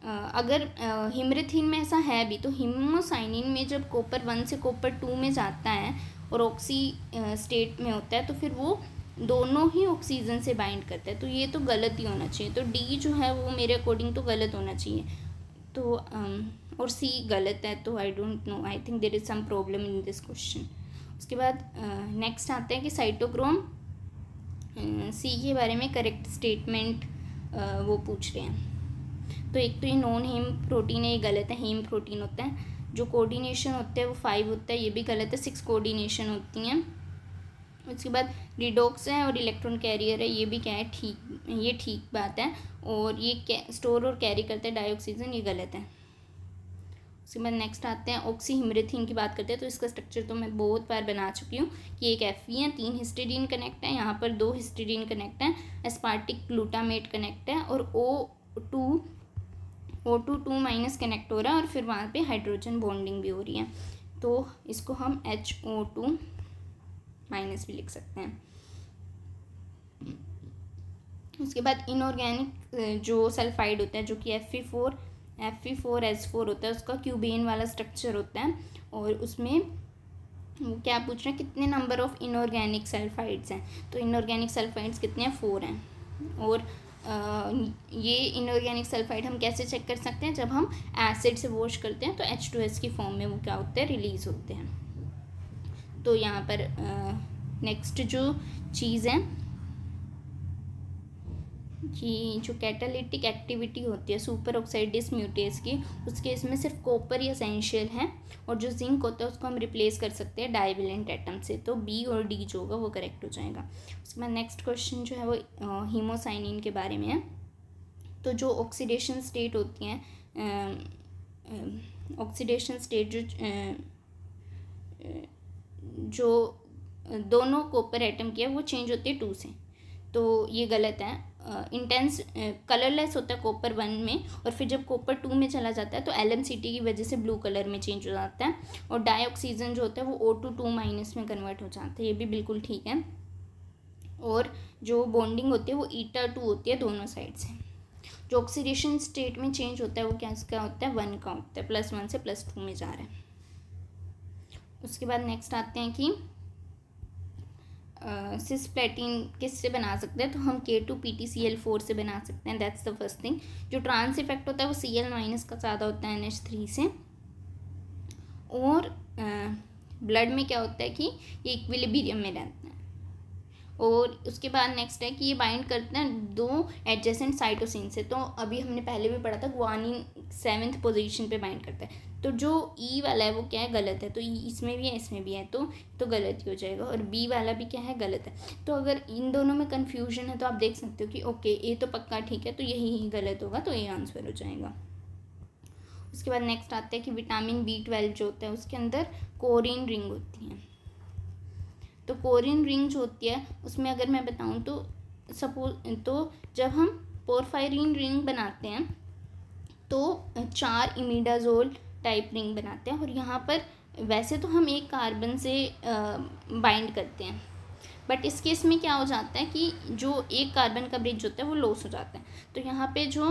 [SPEAKER 1] अगर हिमरेथिन में ऐसा है भी, तो हीमोसाइनिन में जब कॉपर 1 से कॉपर 2 में जाता है और ऑक्सी स्टेट में होता है, तो फिर वो दोनों ही ऑक्सीजन से बाइंड करता है। तो ये तो गलत ही होना चाहिए। तो D जो है वो मेरे अकॉर्डिंग तो गलत होना चाहिए। तो और C गलत है। तो I don't know, I think there is some problem in this question. उसके बाद नेक्स्ट आते हैं कि साइटोक्रोम C के बारे में करेक्ट स्टेटमेंट वो पूछ रहे हैं। तो एक तो ये नॉन हेम प्रोटीन है, ये गलत है, हेम प्रोटीन होता है। जो कोऑर्डिनेशन होता है वो 5 होता है, ये भी गलत है, 6 कोऑर्डिनेशन होती हैं। उसके बाद रिडॉक्स है और इलेक्ट्रॉन कैरियर है, ये भी क्या है, ठीक, ये ठीक बात है। और ये स्टोर और कैरी करता है डाइऑक्सीजन, ये गलत है। उसके बाद नेक्स्ट आते हैं ऑक्सी हिमरेथिन की बात करते हैं। तो इसका स्ट्रक्चर तो मैं बहुत बार बना चुकी हूँ कि एक Fe है, 3 हिस्टिडीन कनेक्ट है, यहाँ पर 2 हिस्टिडीन कनेक्ट है, एस्पार्टिक ग्लूटामेट कनेक्ट है, और O2 2 माइनस कनेक्ट हो रहा है, और फिर वहाँ पे हाइड्रोजन बॉन्डिंग भी हो रही है। तो इसको हम HO2 माइनस भी लिख सकते हैं। उसके बाद इनऑर्गेनिक जो सल्फाइड होता है, जो कि Fe4S4 होता है, उसका क्यूबेन वाला स्ट्रक्चर होता है। और उसमें वो क्या पूछ रहे हैं, कितने नंबर ऑफ इनऑर्गेनिक सल्फाइड्स हैं। तो इनऑर्गेनिक सल्फाइड्स कितने हैं, 4 हैं। और ये इनऑर्गेनिक सल्फाइड हम कैसे चेक कर सकते हैं, जब हम एसिड से वॉश करते हैं तो H2S की फॉर्म में वो क्या होते हैं, रिलीज होते हैं। तो यहाँ पर नेक्स्ट जो चीज़ है कि जो कैटालिटिक एक्टिविटी होती है सुपर ऑक्साइड डिसम्यूटेज की, उस केस में सिर्फ कॉपर ही एसेंशियल है, और जो जिंक होता है उसको हम रिप्लेस कर सकते हैं डाइवेलेंट एटम से। तो B और D जो होगा वो करेक्ट हो जाएगा। उसके बाद नेक्स्ट क्वेश्चन जो है वो हीमोसाइनिन के बारे में है। तो जो ऑक्सीडेशन स्टेट होती हैं, ऑक्सीडेशन स्टेट जो दोनों कॉपर एटम की है वो चेंज होती है 2 से, तो ये गलत है। इंटेंस कलरलेस होता है कॉपर 1 में, और फिर जब कॉपर 2 में चला जाता है तो LMCT की वजह से ब्लू कलर में चेंज हो जाता है, और डाइऑक्सीजन जो होता है वो O2 2 माइनस में कन्वर्ट हो जाता है, ये भी बिल्कुल ठीक है। और जो बॉन्डिंग होती है वो eta2 होती है दोनों साइड से। जो ऑक्सीडेशन स्टेट में चेंज होता है वो क्या होता है, 1 का होता है, +1 से +2 में जा रहा है। उसके बाद नेक्स्ट आते हैं कि सिस्प्लेटिन किससे बना सकते हैं, तो हम K2PtCl4 से बना सकते हैं। That's the first thing. जो ट्रांस इफेक्ट होता है वो Cl- का ज़्यादा होता है NH3 से। और ब्लड में क्या होता है कि ये इक्विलिब्रियम में रहते हैं। और उसके बाद नेक्स्ट है कि ये बाइंड करते हैं 2 एडजेसेंट साइटोसिन से। तो अभी हमने पहले भी पढ़ा था ग्वानिन 7th पोजीशन पे बाइंड करता है। तो जो ई वाला है वो क्या है, गलत है। तो इसमें भी है इसमें भी है, तो गलत ही हो जाएगा। और बी वाला भी क्या है, गलत है। तो अगर इन दोनों में कन्फ्यूजन है तो आप देख सकते हो कि ओके ए तो पक्का ठीक है, तो यही ही गलत होगा, तो ये आंसर हो जाएगा। उसके बाद नेक्स्ट आता है कि विटामिन B12 जो होता है उसके अंदर कोरिन रिंग होती है। तो कोरिन रिंग जो होती है उसमें अगर मैं बताऊं तो जब हम पोरफायरिन रिंग बनाते हैं तो 4 इमिडाजोल टाइप रिंग बनाते हैं। और यहाँ पर वैसे तो हम एक कार्बन से बाइंड करते हैं, बट इस केस में क्या हो जाता है कि जो एक कार्बन का ब्रिज होता है वो लॉस हो जाता है। तो यहाँ पे जो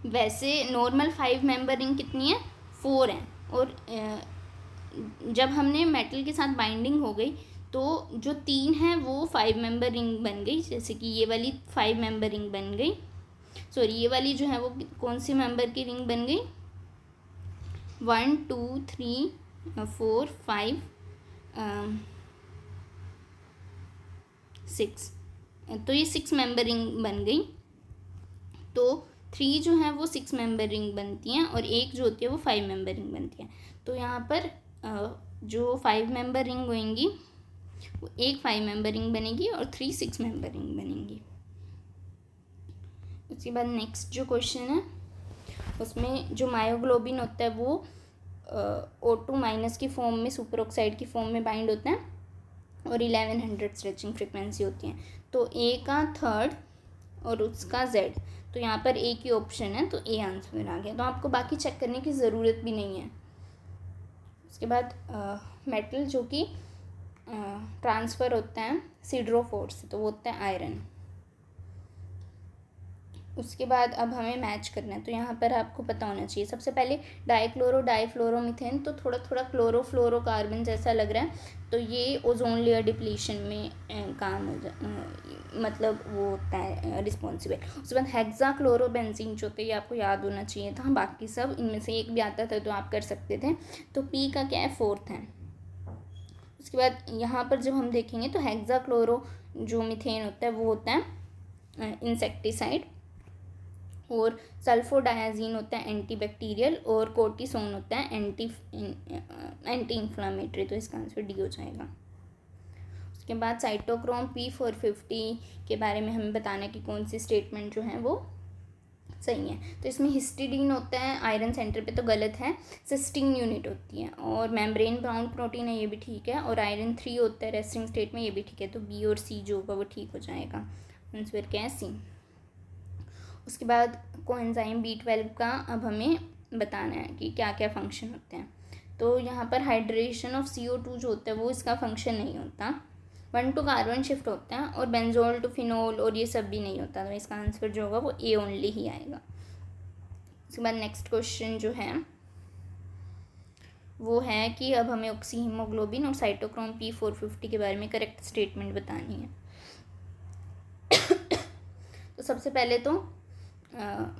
[SPEAKER 1] वैसे नॉर्मल 5 मेंबर रिंग कितनी है, 4 हैं। और जब हमने मेटल के साथ बाइंडिंग हो गई तो जो 3 है वो 5 मेंबर रिंग बन गई। जैसे कि ये वाली 5 मेंबर रिंग बन गई, सॉरी ये वाली जो है वो कौन सी मेंबर की रिंग बन गई, 1 2 3 4 5 6, तो ये 6 मेंबर रिंग बन गई। तो 3 जो है वो 6 मेंबर रिंग बनती हैं और एक जो होती है वो 5 मेंबर रिंग बनती है। तो यहाँ पर जो 5 मेंबर रिंग होंगी वो एक 5 मेंबर रिंग बनेगी और 3 6 मेंबर रिंग बनेंगी। उसके बाद नेक्स्ट जो क्वेश्चन है उसमें जो मायोग्लोबिन होता है वो O2- की फॉर्म में, सुपर ऑक्साइड की फॉर्म में बाइंड होता है और 1100 स्ट्रेचिंग फ्रिक्वेंसी होती है। तो ए का 3rd और उसका Z, तो यहाँ पर ए की ऑप्शन है, तो ए आंसर आ गया। तो आपको बाकी चेक करने की ज़रूरत भी नहीं है। उसके बाद मेटल जो कि ट्रांसफ़र होता है सिड्रोफोर से, तो वो होता है आयरन। उसके बाद अब हमें मैच करना है, तो यहाँ पर आपको पता होना चाहिए। सबसे पहले डाइफ्लोरोमीथेन, तो थोड़ा थोड़ा क्लोरोफ्लोरोकार्बन जैसा लग रहा है, तो ये ओजोन लेयर डिप्लीशन में काम मतलब वो होता है रिस्पॉन्सिबल। उसके बाद हेक्साक्लोरोबेंजीन जो होता है ये आपको याद होना चाहिए था, बाकी सब इनमें से एक भी आता था तो आप कर सकते थे। तो पी का क्या है, 4th है। उसके बाद यहाँ पर जब हम देखेंगे तो हेक्साक्लोरो जो मीथेन होता है वो होता है इंसेक्टिसाइड, और सल्फोडायाजीन होता है एंटीबैक्टीरियल, और कोर्टिसोन होता है एंटी इन्फ्लामेटरी। तो इसका आंसर डी हो जाएगा। उसके बाद साइटोक्रोम P450 के बारे में हमें बताना है कि कौन सी स्टेटमेंट जो है वो सही है। तो इसमें हिस्टिडीन होता है आयरन सेंटर पे, तो गलत है। सिस्टीन यूनिट होती है, और मेम्ब्रेन बाउंड प्रोटीन है, ये भी ठीक है। और आयरन 3 होता है रेस्टिंग स्टेट में, ये भी ठीक है। तो बी और सी जो होगा वो ठीक हो जाएगा। आंसर क्या है, सी। उसके बाद कोएंजाइम B12 का अब हमें बताना है कि क्या क्या फंक्शन होते हैं। तो यहाँ पर हाइड्रेशन ऑफ CO2 जो होता है वो इसका फंक्शन नहीं होता। 1 to कार्बन शिफ्ट होता है, और बेंजोल टू फिनोल और ये सब भी नहीं होता। तो इसका आंसर जो होगा वो ए ओनली ही आएगा। उसके बाद नेक्स्ट क्वेश्चन जो है वो है कि अब हमें ऑक्सी हीमोग्लोबिन और साइटोक्रोम P450 के बारे में करेक्ट स्टेटमेंट बतानी है। तो सबसे पहले तो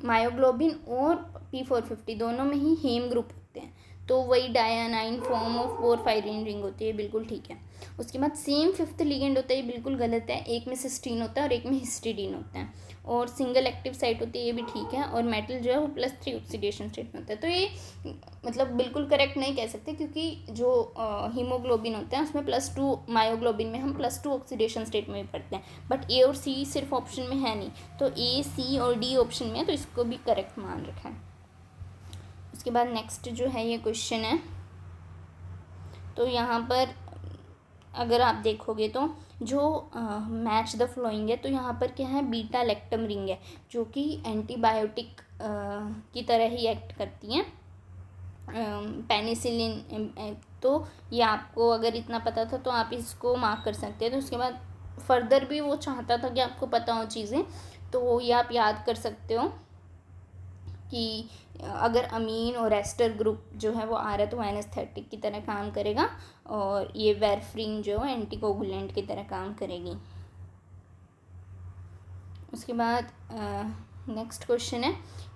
[SPEAKER 1] मायोग्लोबिन और P450 दोनों में ही हेम ग्रुप होते हैं, तो वही डायनाइन फॉर्म ऑफ पोरफायरिन रिंग होती है, बिल्कुल ठीक है। उसके बाद सेम 5th लिगेंड होता है, ये बिल्कुल गलत है। एक में सिस्टीन होता है और एक में हिस्टिडीन होता है, और सिंगल एक्टिव साइट होती है, ये भी ठीक है। और मेटल जो है वो +3 ऑक्सीडेशन स्टेट में होता है। तो ये मतलब बिल्कुल करेक्ट नहीं कह सकते, क्योंकि जो हीमोग्लोबिन होता है उसमें +2, मायोग्लोबिन में हम +2 ऑक्सीडेशन स्टेट में भी पढ़ते हैं, बट ए और सी सिर्फ ऑप्शन में है नहीं। तो ए, सी और डी ऑप्शन में है, तो इसको भी करेक्ट मान रखा है। उसके बाद नेक्स्ट जो है ये क्वेश्चन है, तो यहाँ पर अगर आप देखोगे तो जो मैच द फ्लोइंग है, तो यहाँ पर क्या है, बीटा लैक्टम रिंग है, जो कि एंटीबायोटिक की तरह ही एक्ट करती हैं, पेनिसिलिन। तो ये आपको अगर इतना पता था तो आप इसको मार्क कर सकते हैं। तो उसके बाद फर्दर भी वो चाहता था कि आपको पता हो चीज़ें, तो ये आप याद कर सकते हो कि अगर अमीन और एस्टर ग्रुप जो है वो आ रहा है तो एनेस्थेटिक की तरह काम करेगा, और ये वेरफ्रीन जो है एंटीकोगुलेंट की तरह काम करेगी। उसके बाद नेक्स्ट क्वेश्चन है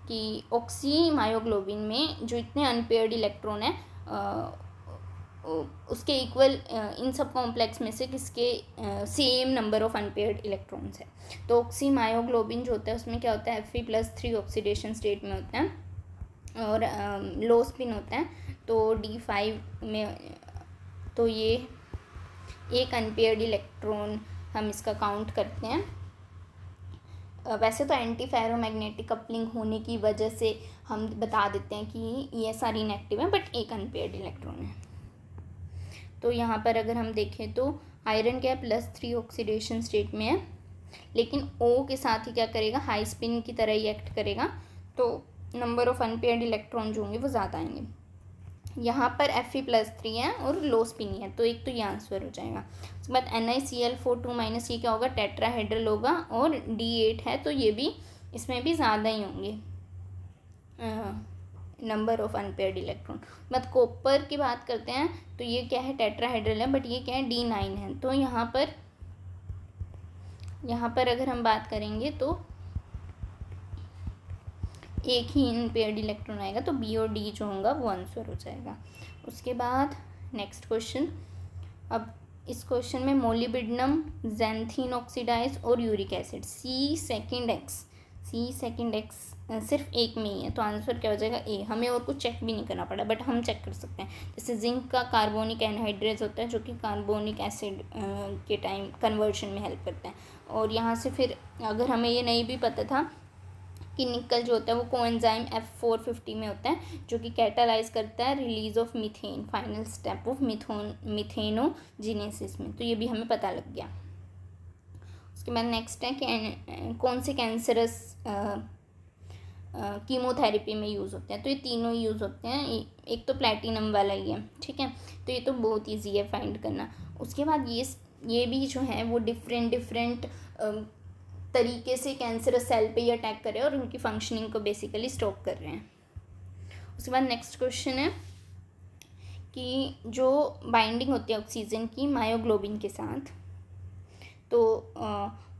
[SPEAKER 1] कि ऑक्सी मायोग्लोबिन में जो इतने अनपेयर्ड इलेक्ट्रॉन है उसके इक्वल इन सब कॉम्प्लेक्स में से किसके same number of unpaired electrons है। तो ऑक्सी मायोग्लोबिन जो होता है उसमें क्या होता है, Fe+3 ऑक्सीडेशन स्टेट में होता है और लो स्पिन होता है, तो D5 में, तो ये एक अनपेयर्ड इलेक्ट्रॉन हम इसका काउंट करते हैं। वैसे तो एंटी फेरोमैग्नेटिक कपलिंग होने की वजह से हम बता देते हैं कि ये सारी इनएक्टिव है, बट एक अनपेयर्ड इलेक्ट्रॉन है। तो यहाँ पर अगर हम देखें तो आयरन क्या +3 ऑक्सीडेशन स्टेट में है, लेकिन O के साथ ही क्या करेगा, हाई स्पिन की तरह ही एक्ट करेगा, तो नंबर ऑफ अनपेयर्ड इलेक्ट्रॉन जो होंगे वो ज़्यादा आएंगे। यहाँ पर Fe+3 है और लो स्पिन है, तो एक तो ये आंसर हो जाएगा। उसके बाद NiCl4 - ये क्या होगा, टेट्राहेड्रल होगा, और D8 है तो ये भी, इसमें भी ज़्यादा ही होंगे नंबर ऑफ अनपेयर्ड इलेक्ट्रॉन। मतलब कॉपर की बात करते हैं तो ये क्या है, टेट्राहेड्रल है, बट ये क्या है, D9 है। तो यहाँ पर अगर हम बात करेंगे तो एक ही अनपेयर्ड इलेक्ट्रॉन आएगा, तो B और D जो होगा वो आंसर हो जाएगा। उसके बाद नेक्स्ट क्वेश्चन, अब इस क्वेश्चन में मोलिबिडनम, ज़ैंथीन ऑक्सीडाइज और uric acid, C second X सिर्फ एक में ही है, तो आंसर क्या हो जाएगा, A। हमें और कुछ चेक भी नहीं करना पड़ा, बट हम चेक कर सकते हैं। जैसे जिंक का कार्बोनिक एनहाइड्रेज होता है जो कि कार्बोनिक एसिड के टाइम कन्वर्शन में हेल्प करता है। और यहाँ से फिर अगर हमें ये नहीं भी पता था कि निकल जो होता है वो कोएंजाइम F450 में होता है, जो कि कैटालाइज करता है release of methane, final step of methanogenesis में, तो ये भी हमें पता लग गया। उसके बाद नेक्स्ट है कि कौन से कैंसरस कीमोथेरेपी में यूज़ होते हैं, तो ये तीनों यूज़ होते हैं। एक तो प्लैटिनम वाला ही है, ठीक है, तो ये तो बहुत ईजी है फाइंड करना। उसके बाद ये भी जो है वो डिफरेंट तरीके से कैंसरस सेल पे ही अटैक कर रहे हैं और उनकी फंक्शनिंग को बेसिकली स्टॉप कर रहे हैं। उसके बाद नेक्स्ट क्वेश्चन है कि जो बाइंडिंग होती है ऑक्सीजन की मायोग्लोबिन के साथ, तो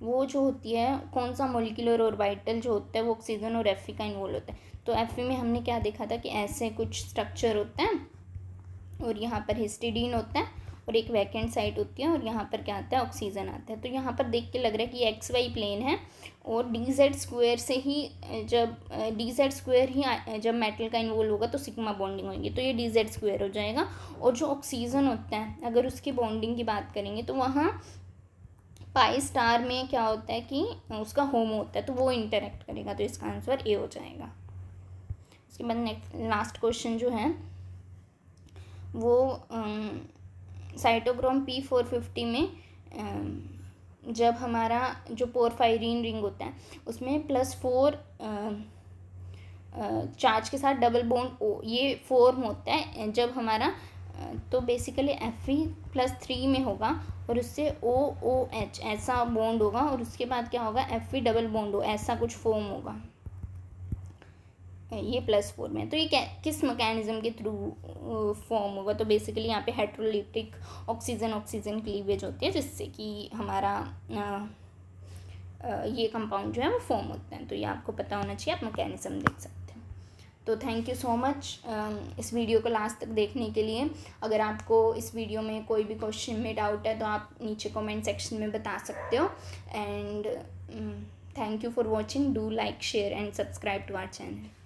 [SPEAKER 1] वो जो होती है, कौन सा मॉलिक्यूलर ऑर्बिटल जो होता है वो ऑक्सीजन और Fe का इन्वॉल्व होता है। तो Fe में हमने क्या देखा था कि ऐसे कुछ स्ट्रक्चर होता है और यहाँ पर हिस्टिडीन होता है और एक वैकेंट साइट होती है और यहाँ पर क्या आता है, ऑक्सीजन आता है। तो यहाँ पर देख के लग रहा है कि XY प्लेन है और DZ² से ही जब जब मेटल का इन्वॉल्व होगा तो सिग्मा बॉन्डिंग होगी, तो ये DZ² हो जाएगा। और जो ऑक्सीजन होता है अगर उसकी बॉन्डिंग की बात करेंगे तो वहाँ π* में क्या होता है कि उसका होमो होता है, तो वो इंटरेक्ट करेगा, तो इसका आंसर A हो जाएगा। उसके बाद नेक्स्ट लास्ट क्वेश्चन जो है वो साइटोक्रोम P450 में जब हमारा जो पोरफायरिन रिंग होता है उसमें +4 चार्ज के साथ डबल बॉन्ड O ये फॉर्म होता है जब हमारा, तो बेसिकली Fe+3 में होगा और उससे OOH ऐसा बॉन्ड होगा और उसके बाद क्या होगा, Fe डबल बॉन्ड O ऐसा कुछ फॉर्म होगा, ये +4 में। तो ये किस मैकेनिज्म के थ्रू फॉर्म होगा, तो बेसिकली यहाँ पे हेट्रोलिटिक ऑक्सीजन क्लीवेज होती है जिससे कि हमारा ये कंपाउंड जो है वो फॉर्म होते हैं। तो ये आपको पता होना चाहिए, आप मैकेनिज्म देख सकते हैं। तो थैंक यू सो मच इस वीडियो को लास्ट तक देखने के लिए। अगर आपको इस वीडियो में कोई भी क्वेश्चन में डाउट है तो आप नीचे कमेंट सेक्शन में बता सकते हो। And thank you for watching, do like, share and subscribe to our channel.